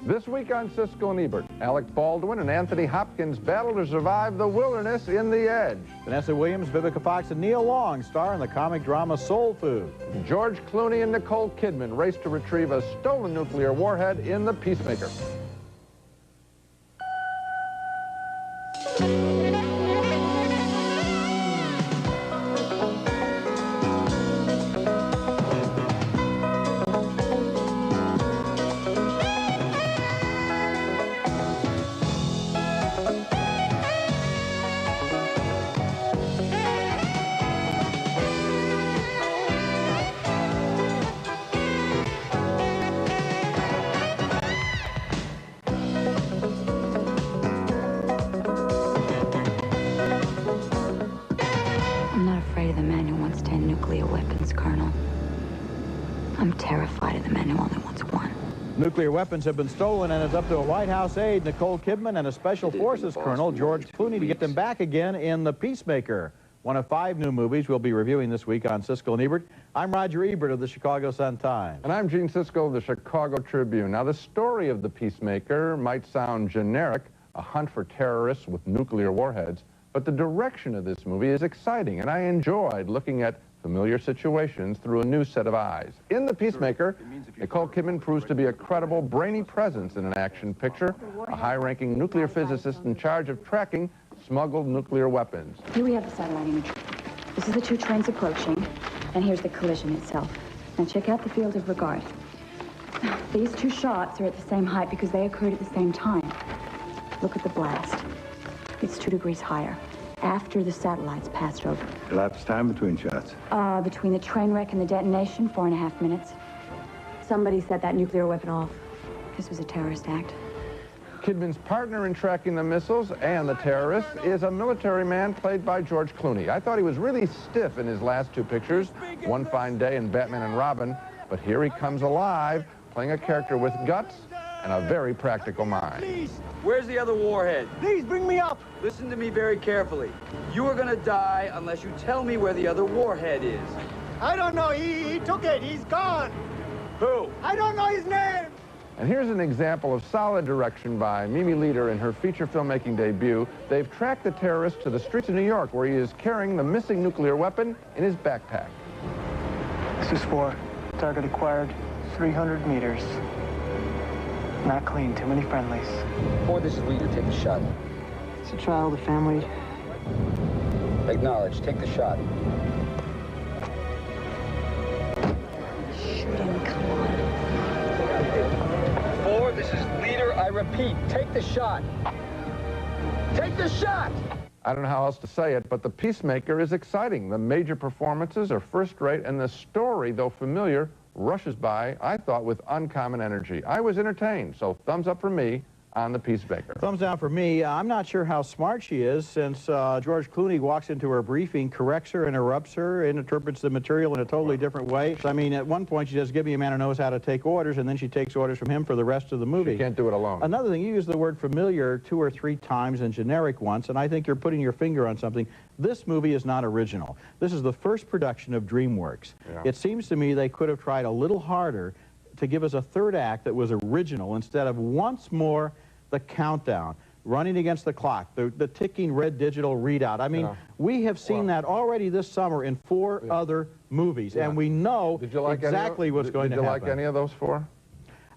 This week on Siskel and Ebert, Alec Baldwin and Anthony Hopkins battle to survive the wilderness in The Edge. Vanessa Williams, Vivica Fox, and Neil Long star in the comic drama Soul Food. George Clooney and Nicole Kidman race to retrieve a stolen nuclear warhead in The Peacemaker. I'm not afraid of the man who wants 10 nuclear weapons, Colonel. I'm terrified of the man who only wants one. Nuclear weapons have been stolen, and it's up to a White House aide, Nicole Kidman, and a Special Forces Colonel, George Clooney, to get them back again in The Peacemaker, one of 5 new movies we'll be reviewing this week on Siskel and Ebert. I'm Roger Ebert of the Chicago Sun-Times. And I'm Gene Siskel of the Chicago Tribune. Now, the story of The Peacemaker might sound generic, a hunt for terrorists with nuclear warheads, but the direction of this movie is exciting, and I enjoyed looking at familiar situations through a new set of eyes. In The Peacemaker, Nicole Kidman proves to be a credible, brainy presence in an action picture, a high-ranking nuclear physicist in charge of tracking smuggled nuclear weapons. Here we have the satellite imagery. This is the 2 trains approaching, and here's the collision itself. Now check out the field of regard. These 2 shots are at the same height because they occurred at the same time. Look at the blast. It's 2 degrees higher, after the satellites passed over. Elapsed time between shots? Between the train wreck and the detonation, 4.5 minutes. Somebody set that nuclear weapon off. This was a terrorist act. Kidman's partner in tracking the missiles and the terrorists is a military man played by George Clooney. I thought he was really stiff in his last 2 pictures, One Fine Day and Batman and Robin, but here he comes alive, playing a character with guts and a very practical mind. Please, where's the other warhead? Please, bring me up. Listen to me very carefully. You are gonna die unless you tell me where the other warhead is. I don't know. He took it. He's gone. Who? I don't know his name. And here's an example of solid direction by Mimi Leder in her feature filmmaking debut. They've tracked the terrorist to the streets of New York, where he is carrying the missing nuclear weapon in his backpack. This is 4. Target acquired 300 meters. Not clean. Too many friendlies. 4, this is Leader. Take the shot. It's a trial of the family. Acknowledge. Take the shot. Shoot him, come on. 4, this is Leader. I repeat, take the shot. Take the shot! I don't know how else to say it, but The Peacemaker is exciting. The major performances are first-rate, and the story, though familiar, rushes by, I thought, with uncommon energy. I was entertained, so thumbs up for me on The Peacemaker. Thumbs down for me. I'm not sure how smart she is, since George Clooney walks into her briefing, corrects her, interrupts her, and interprets the material in a totally different way. I mean, at one point she says, give me a man who knows how to take orders, and then she takes orders from him for the rest of the movie. She can't do it alone. Another thing, you use the word familiar 2 or 3 times and generic once, and I think you're putting your finger on something. This movie is not original. This is the first production of DreamWorks. Yeah. It seems to me they could have tried a little harder to give us a 3rd act that was original instead of once more the countdown, running against the clock, the ticking red digital readout. I mean, we have seen that already this summer in 4 other movies, and we know exactly what's going to happen. Did you like any of those 4?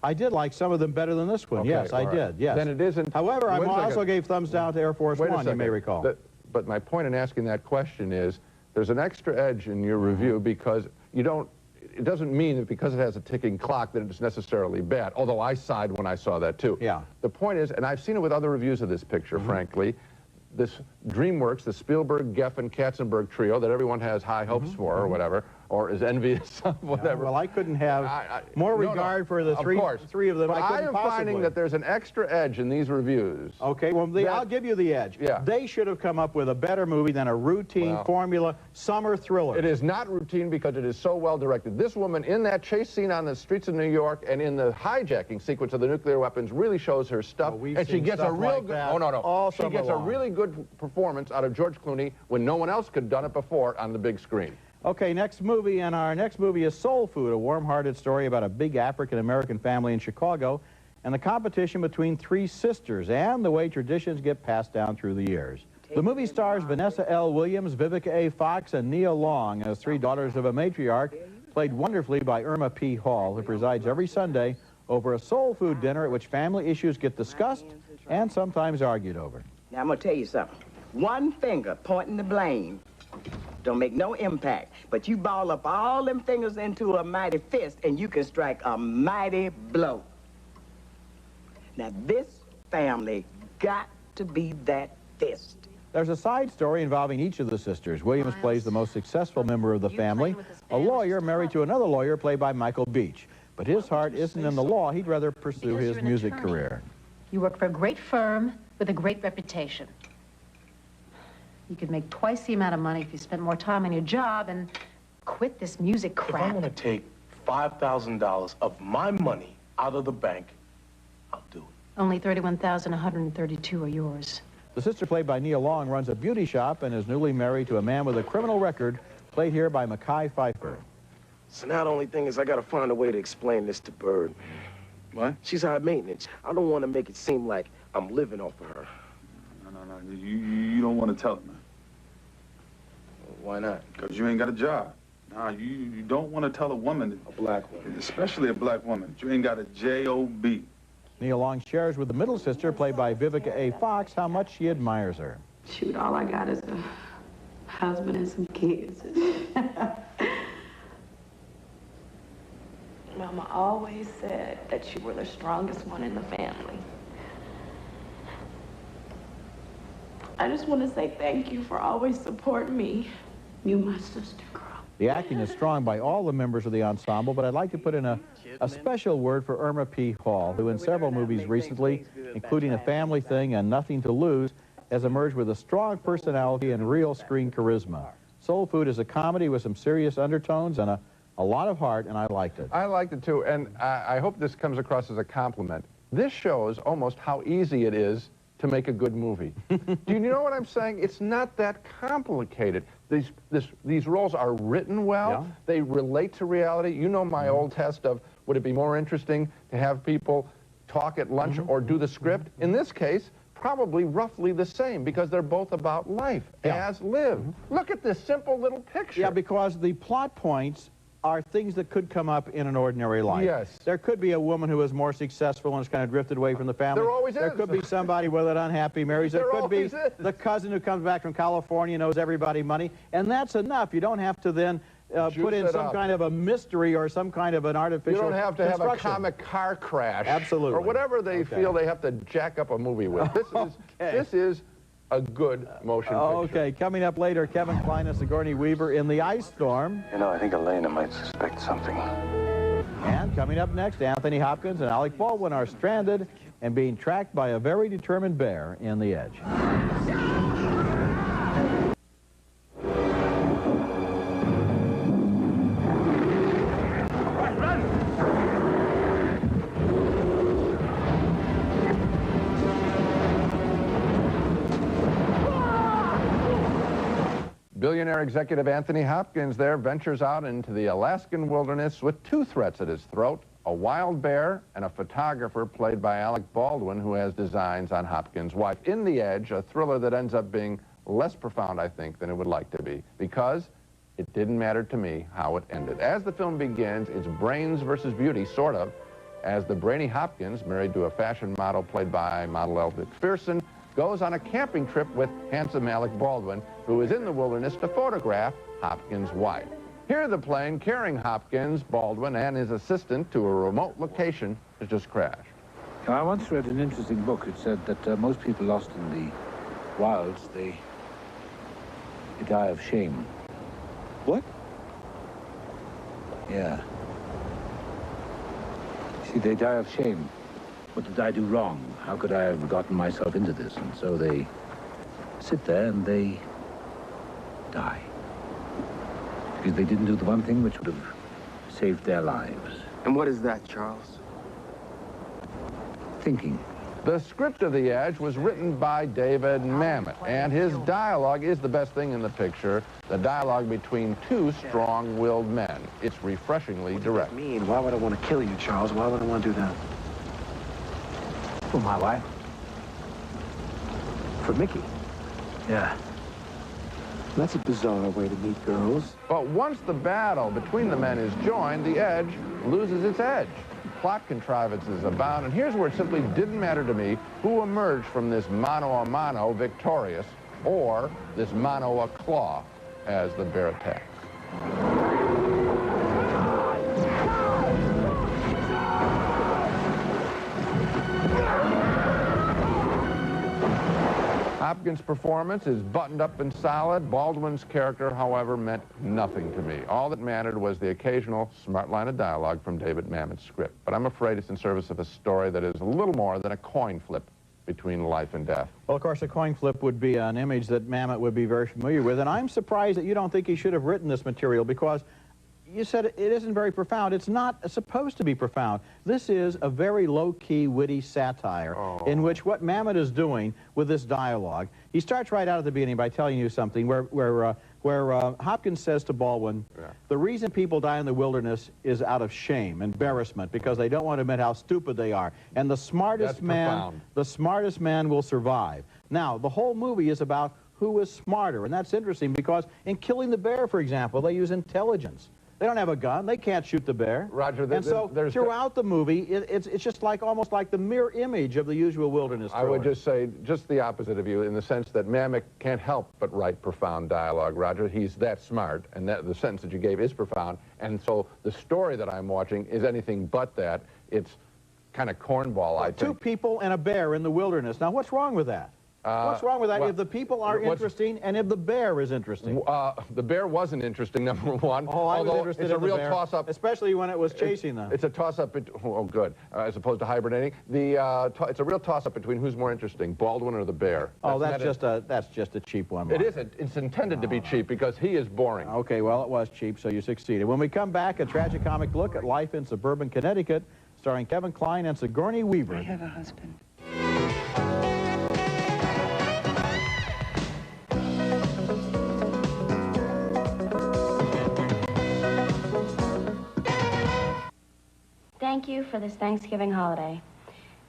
I did like some of them better than this one. Okay, yes, I did. Yes. Then it isn't. However, I also gave thumbs down to Air Force One, you may recall. But my point in asking that question is, there's an extra edge in your review because you don't. It doesn't mean that because it has a ticking clock that it's necessarily bad, although I sighed when I saw that too. Yeah. The point is, and I've seen it with other reviews of this picture, frankly, this DreamWorks, the Spielberg, Geffen, Katzenberg trio that everyone has high hopes for or whatever, or is envious of, whatever. Yeah, well, I couldn't have more regard for the three of them. But I am finding that there's an extra edge in these reviews. Okay, well, I'll give you the edge. Yeah. They should have come up with a better movie than a routine formula summer thriller. It is not routine because it is so well directed. This woman in that chase scene on the streets of New York and in the hijacking sequence of the nuclear weapons really shows her stuff. And she gets a real good, she gets a really good performance out of George Clooney when no one else could have done it before on the big screen. Okay, next movie, and our next movie is Soul Food, a warm-hearted story about a big African-American family in Chicago and the competition between three sisters and the way traditions get passed down through the years. The movie stars Vanessa L. Williams, Vivica A. Fox, and Nia Long as three daughters of a matriarch, played wonderfully by Irma P. Hall, who presides every Sunday over a soul food dinner at which family issues get discussed and sometimes argued over. Now, I'm going to tell you something. One finger pointing the blame don't make no impact, but you ball up all them fingers into a mighty fist and you can strike a mighty blow. Now, this family got to be that fist. There's a side story involving each of the sisters. Williams plays the most successful member of the family, a lawyer married to another lawyer played by Michael Beach. But his heart isn't in the law. He'd rather pursue his music career. You work for a great firm with a great reputation. You could make twice the amount of money if you spent more time on your job and quit this music crap. If I'm going to take $5,000 of my money out of the bank, I'll do it. Only $31,132 are yours. The sister played by Nia Long runs a beauty shop and is newly married to a man with a criminal record, played here by Mekhi Phifer. So now the only thing is I got to find a way to explain this to Bird. What? She's high maintenance. I don't want to make it seem like I'm living off of her. No. You don't want to tell her, man. Why not? Because you ain't got a job. Nah, you don't want to tell a woman. A black woman. Especially a black woman. You ain't got a J-O-B. Nia Long shares with the middle sister, played by Vivica A. Fox, how much she admires her. Shoot, all I got is a husband and some kids. Mama always said that you were the strongest one in the family. I just want to say thank you for always supporting me. You my sister, girl. The acting is strong by all the members of the ensemble, but I'd like to put in a special word for Irma P. Hall, who in several movies recently, including A Family Thing and Nothing to Lose, has emerged with a strong personality and real screen charisma. Soul Food is a comedy with some serious undertones and a lot of heart, and I liked it. I liked it too, and I hope this comes across as a compliment. This shows almost how easy it is to make a good movie. Do you know what I'm saying? It's not that complicated. These roles are written well. Yeah. They relate to reality. You know my old test of, would it be more interesting to have people talk at lunch or do the script? In this case, probably roughly the same, because they're both about life as lived. Look at this simple little picture. Yeah, because the plot points are things that could come up in an ordinary life. Yes. There could be a woman who is more successful and has kind of drifted away from the family. There always is. There could be somebody with an unhappy marriage. There could be the cousin who comes back from California, knows everybody money, and that's enough. You don't have to then put in some kind of a mystery or some kind of an artificial You don't have to have a comic car crash. Absolutely. Or whatever they feel they have to jack up a movie with. This is a good motion picture. Okay, coming up later, Kevin Kline and Sigourney Weaver in The Ice Storm. You know, I think Elena might suspect something. And coming up next, Anthony Hopkins and Alec Baldwin are stranded and being tracked by a very determined bear in The Edge. Billionaire executive Anthony Hopkins there ventures out into the Alaskan wilderness with two threats at his throat, a wild bear and a photographer played by Alec Baldwin, who has designs on Hopkins' wife. In The Edge, a thriller that ends up being less profound, I think, than it would like to be, because it didn't matter to me how it ended. As the film begins, it's brains versus beauty, sort of, as the brainy Hopkins, married to a fashion model played by model Elvis McPherson, goes on a camping trip with handsome Alec Baldwin, who is in the wilderness to photograph Hopkins' wife. Here the plane carrying Hopkins, Baldwin, and his assistant to a remote location has just crashed. I once read an interesting book. It said that most people lost in the wilds, they die of shame. What? Yeah. See, they die of shame. What did I do wrong? How could I have gotten myself into this? And so they sit there and they die. Because they didn't do the one thing which would have saved their lives. And what is that, Charles? Thinking. The script of The Edge was written by David Mamet, and his dialogue is the best thing in the picture, the dialogue between two strong-willed men. It's refreshingly direct. Why would I want to kill you, Charles? Why would I want to do that? For my wife? For Mickey? Yeah. That's a bizarre way to meet girls. But once the battle between the men is joined, the edge loses its edge. Plot contrivances abound, and here's where it simply didn't matter to me who emerged from this mano-a-mano victorious or this mano-a-claw as the bear attacks. Hopkins' performance is buttoned up and solid. Baldwin's character, however, meant nothing to me. All that mattered was the occasional smart line of dialogue from David Mamet's script. But I'm afraid it's in service of a story that is a little more than a coin flip between life and death. Well, of course, a coin flip would be an image that Mamet would be very familiar with, and I'm surprised that you don't think he should have written this material, because you said it isn't very profound. It's not supposed to be profound. This is a very low-key, witty satire in which what Mamet is doing with this dialogue, he starts right out at the beginning by telling you something where Hopkins says to Baldwin, the reason people die in the wilderness is out of shame, embarrassment, because they don't want to admit how stupid they are. And the smartest man will survive. Now, the whole movie is about who is smarter, and that's interesting because in killing the bear, for example, they use intelligence. They don't have a gun. They can't shoot the bear. Roger, and so throughout the movie, it's just like almost like the mirror image of the usual wilderness story. I would just say just the opposite of you in the sense that Mamet can't help but write profound dialogue, Roger. He's that smart, and that, the sentence that you gave is profound. And so the story that I'm watching is anything but that. It's kind of cornball, I think. Two people and a bear in the wilderness. Now, what's wrong with that? What's wrong with that if the people are interesting and if the bear is interesting? The bear wasn't interesting, number one. Oh, I was interested in the bear. It's a real toss-up. Especially when it was chasing them. It's a toss-up, oh good, as opposed to hibernating. It's a real toss-up between who's more interesting, Baldwin or the bear. That's just a cheap one. It isn't. It's intended to be cheap because he is boring. Okay, well, it was cheap, so you succeeded. When we come back, a tragicomic look at life in suburban Connecticut, starring Kevin Kline and Sigourney Weaver. I have a husband. Thank you for this Thanksgiving holiday,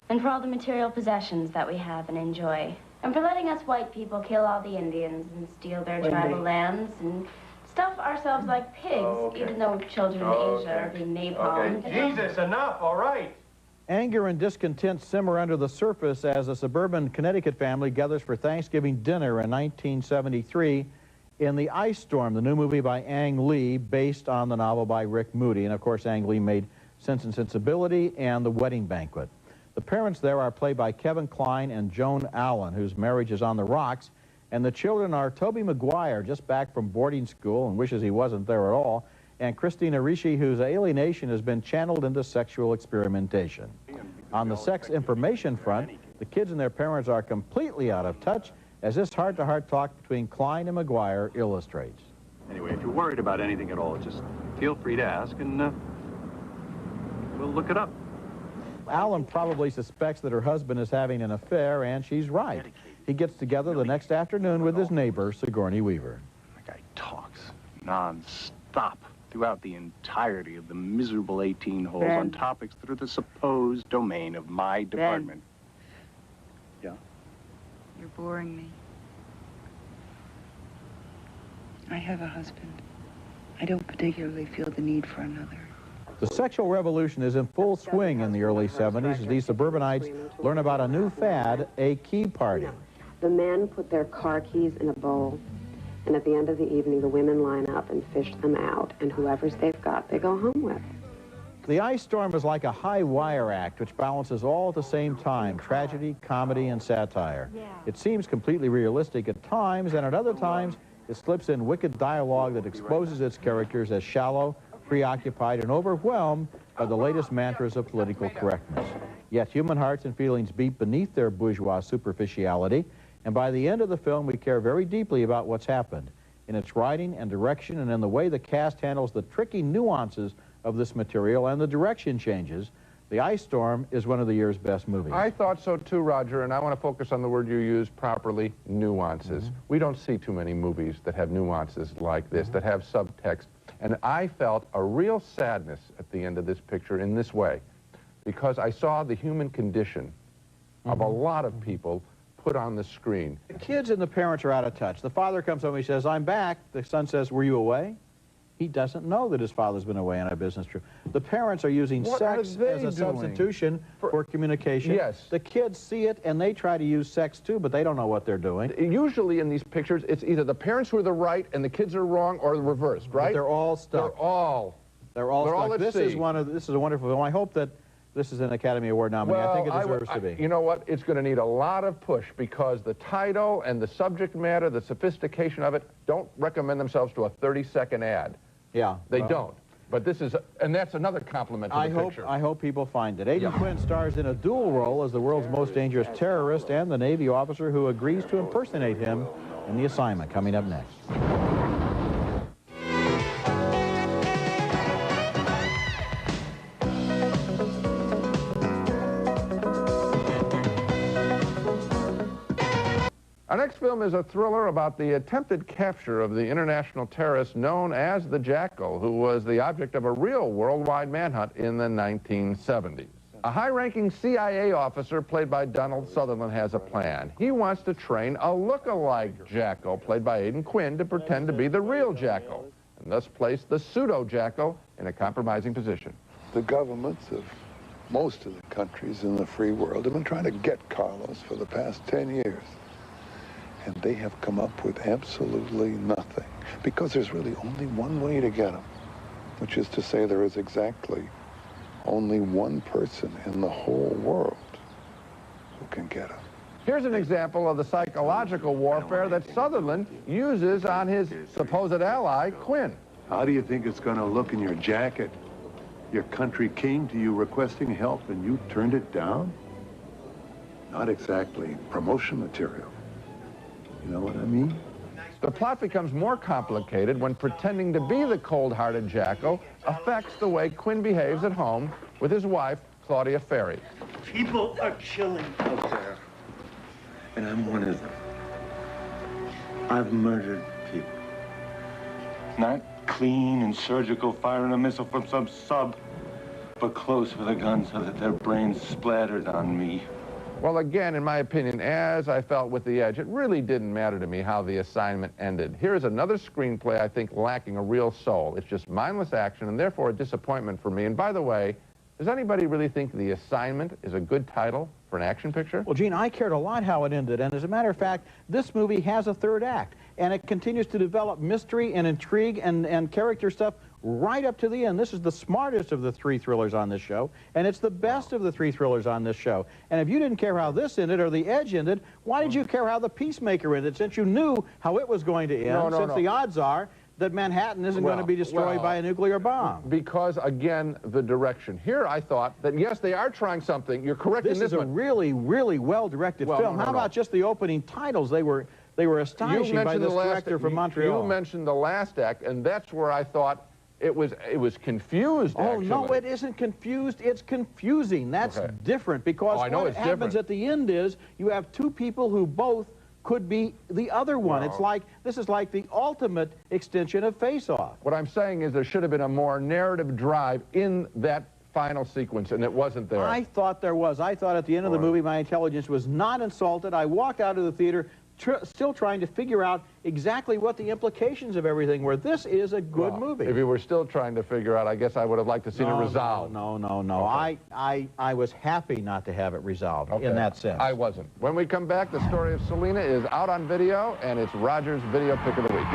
and for all the material possessions that we have and enjoy, and for letting us white people kill all the Indians and steal their tribal lands and stuff ourselves like pigs, even though children in Asia are being napalmed. Jesus, enough, all right. Anger and discontent simmer under the surface as a suburban Connecticut family gathers for Thanksgiving dinner in 1973 in The Ice Storm, the new movie by Ang Lee, based on the novel by Rick Moody. And of course, Ang Lee made Sense and Sensibility and The Wedding Banquet. The parents there are played by Kevin Kline and Joan Allen, whose marriage is on the rocks, and the children are Tobey Maguire, just back from boarding school and wishes he wasn't there at all, and Christina Ricci, whose alienation has been channeled into sexual experimentation. On the sex information front, the kids and their parents are completely out of touch, as this heart-to-heart talk between Kline and Maguire illustrates. Anyway, if you're worried about anything at all, just feel free to ask, and we'll look it up. Allen probably suspects that her husband is having an affair, and she's right. He gets together the next afternoon with his neighbor, Sigourney Weaver. The guy talks non-stop throughout the entirety of the miserable 18 holes on topics that are the supposed domain of my department. Yeah? You're boring me. I have a husband. I don't particularly feel the need for another. The sexual revolution is in full swing in the early 70s as these suburbanites learn about a new fad, a key party. The men put their car keys in a bowl, and at the end of the evening, the women line up and fish them out, and whoever's they've got, they go home with. The Ice Storm is like a high-wire act which balances all at the same time, tragedy, comedy, and satire. It seems completely realistic at times, and at other times, it slips in wicked dialogue that exposes its characters as shallow, preoccupied, and overwhelmed by the latest mantras of political correctness. Yet human hearts and feelings beat beneath their bourgeois superficiality, and by the end of the film, we care very deeply about what's happened, in its writing and direction, and in the way the cast handles the tricky nuances of this material and the direction changes. The Ice Storm is one of the year's best movies. I thought so too, Roger, and I want to focus on the word you used properly, nuances. We don't see too many movies that have nuances like this, that have subtext. And I felt a real sadness at the end of this picture in this way, because I saw the human condition of a lot of people put on the screen. The kids and the parents are out of touch. The father comes home, he says, I'm back. The son says, were you away? He doesn't know that his father's been away on a business trip. The parents are using sex as a substitution for communication. Yes. The kids see it, and they try to use sex, too, but they don't know what they're doing. Usually in these pictures, it's either the parents who are the right and the kids are wrong, or the reverse, right? But they're all stuck. They're all stuck. This is a wonderful film. I hope that this is an Academy Award nominee. Well, I think it deserves to be. You know what? It's going to need a lot of push because the title and the subject matter, the sophistication of it, don't recommend themselves to a 30-second ad. Yeah. They don't. But this is, and that's another compliment to the picture. I hope people find it. Aidan Quinn stars in a dual role as the world's most dangerous terrorist and the Navy officer who agrees to impersonate him in The Assignment, coming up next. Our next film is a thriller about the attempted capture of the international terrorist known as the Jackal, who was the object of a real worldwide manhunt in the 1970s. A high-ranking CIA officer played by Donald Sutherland has a plan. He wants to train a look-alike Jackal played by Aidan Quinn to pretend to be the real Jackal, and thus place the pseudo-Jackal in a compromising position. The governments of most of the countries in the free world have been trying to get Carlos for the past 10 years. And they have come up with absolutely nothing, because there's really only one way to get him, which is to say there is exactly only one person in the whole world who can get him. Here's an example of the psychological warfare that Sutherland uses on his supposed ally, Quinn. How do you think it's going to look in your jacket? Your country came to you requesting help and you turned it down? Not exactly promotion material. You know what I mean? The plot becomes more complicated when pretending to be the cold-hearted Jackal affects the way Quinn behaves at home with his wife, Claudia Ferry. People are killing out there, and I'm one of them. I've murdered people. Not clean and surgical, firing a missile from some sub, but close with a gun so that their brains splattered on me. Well, again, in my opinion, as I felt with The Edge, it really didn't matter to me how The Assignment ended. Here's another screenplay I think lacking a real soul. It's just mindless action and therefore a disappointment for me. And by the way, does anybody really think The Assignment is a good title for an action picture? Well, Gene, I cared a lot how it ended, and as a matter of fact, this movie has a third act, and it continues to develop mystery and intrigue and character stuff right up to the end. This is the smartest of the three thrillers on this show, and it's the best of the three thrillers on this show. And if you didn't care how this ended or The Edge ended, why did you care how The Peacemaker ended, since you knew how it was going to end, since the odds are that Manhattan isn't going to be destroyed by a nuclear bomb? Because, again, the direction. Here I thought that, yes, they are trying something. You're correct in this one. This is a really, really well-directed film. How about just the opening titles? They were astonishing by this director from Montreal. You mentioned the last act, and that's where I thought it was confused, actually. Oh, no, it isn't confused. It's confusing. That's different, because what happens at the end is you have two people who both could be the other one. It's like, this is like the ultimate extension of Face Off. What I'm saying is there should have been a more narrative drive in that final sequence, and it wasn't there. I thought there was. I thought at the end of the movie my intelligence was not insulted. I walked out of the theater still trying to figure out exactly what the implications of everything were. This is a good movie. If you were still trying to figure out, I guess I would have liked to see it resolved. No. I was happy not to have it resolved in that sense. I wasn't. When we come back, the story of Selena is out on video, and it's Roger's Video Pick of the Week.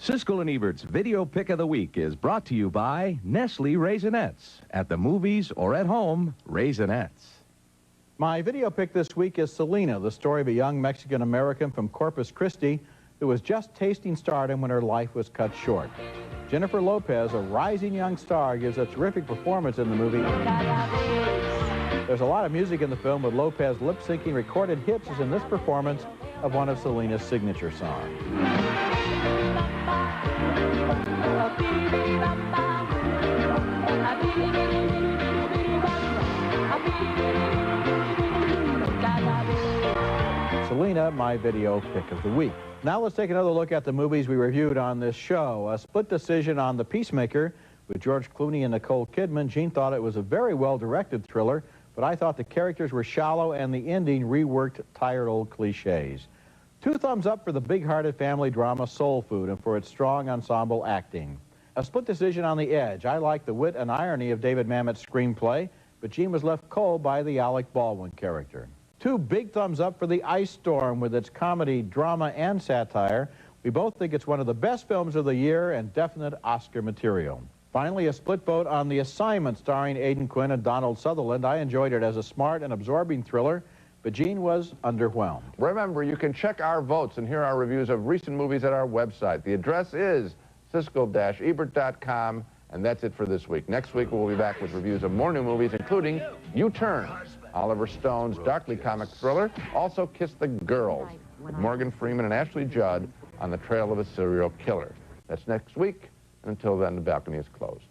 Siskel and Ebert's Video Pick of the Week is brought to you by Nestle Raisinets. At the movies or at home, Raisinets. My video pick this week is Selena, the story of a young Mexican-American from Corpus Christi who was just tasting stardom when her life was cut short. Jennifer Lopez, a rising young star, gives a terrific performance in the movie. There's a lot of music in the film, with Lopez lip-syncing recorded hits as in this performance of one of Selena's signature songs. Selena, my video pick of the week. Now let's take another look at the movies we reviewed on this show. A split decision on The Peacemaker with George Clooney and Nicole Kidman. Gene thought it was a very well-directed thriller, but but I thought the characters were shallow and the ending reworked tired old cliches. 2 thumbs up for the big-hearted family drama Soul Food and for its strong ensemble acting. A split decision on The Edge. I like the wit and irony of David Mamet's screenplay, but Gene was left cold by the Alec Baldwin character. 2 big thumbs up for The Ice Storm with its comedy, drama, and satire. We both think it's one of the best films of the year and definite Oscar material. Finally, a split vote on The Assignment starring Aidan Quinn and Donald Sutherland. I enjoyed it as a smart and absorbing thriller, but Gene was underwhelmed. Remember, you can check our votes and hear our reviews of recent movies at our website. The address is Siskel-Ebert.com, and that's it for this week. Next week, we'll be back with reviews of more new movies, including U-Turn, Oliver Stone's darkly comic thriller, also Kiss the Girls, with Morgan Freeman and Ashley Judd on the trail of a serial killer. That's next week. Until then, the balcony is closed.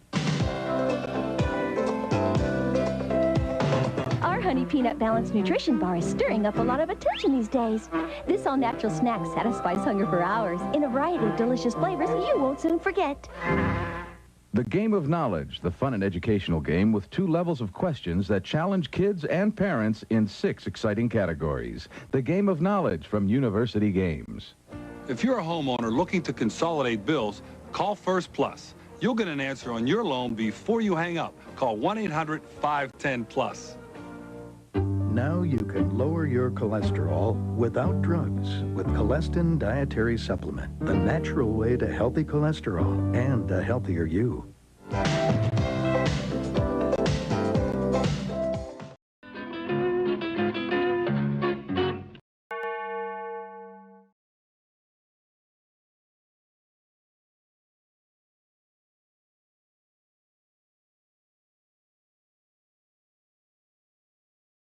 Our Honey Peanut Balanced Nutrition Bar is stirring up a lot of attention these days. This all-natural snack satisfies hunger for hours in a variety of delicious flavors you won't soon forget. The Game of Knowledge, the fun and educational game with 2 levels of questions that challenge kids and parents in 6 exciting categories. The Game of Knowledge from University Games. If you're a homeowner looking to consolidate bills, call First Plus. You'll get an answer on your loan before you hang up. Call 1-800-510-PLUS. Now you can lower your cholesterol without drugs with Cholestin Dietary Supplement, the natural way to healthy cholesterol and a healthier you.